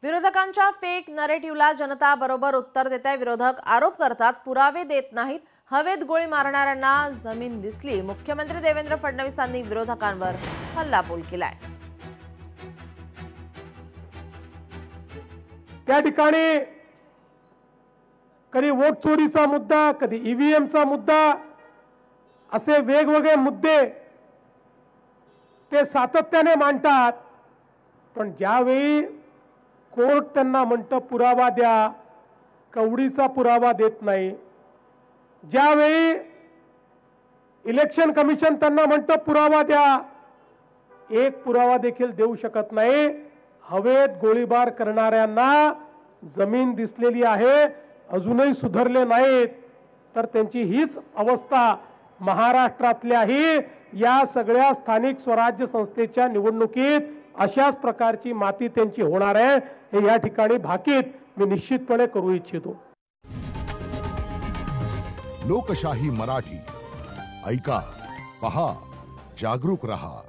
विरोधकांच्या फेक नरेटिव्हला जनता बरोबर उत्तर देते। विरोधक आरोप करतात, पुरावे देत नाहीत। हवेत गोळी मारणाऱ्यांना जमीन दिसली। मुख्यमंत्री देवेंद्र फडणवीसांनी विरोधकांवर हल्लाबोल केलाय। त्या ठिकाणी कधी वोट चोरीचा मुद्दा, कधी ईव्हीएमचा मुद्दा, असे वेगवेगळे मुद्दे ते सातत्याने मांडतात। पण ज्यावेळी कोर्ट त्यांना म्हणतं पुरावा द्या, कवडीचा पुरावा देत नाही। ज्यावेळी इलेक्शन कमिशन त्यांना म्हणतं पुरावा द्या, एक पुरावा देखील देऊ शकत नाही। हवेत गोळीबार करणाऱ्यांना जमीन दिसलेली आहे, अजूनही सुधारले नाहीत। तर त्यांची हीच अवस्था महाराष्ट्रातल्याही या सगळ्या स्थानिक स्वराज्य संस्थेच्या निवडणुकीत अशाच प्रकारची माती त्यांची होणार आहे, हे या ठिकाणी भाकीत मी निश्चितपणे करू इच्छितो। लोकशाही मराठी ऐका, पहा, जागरूक रहा।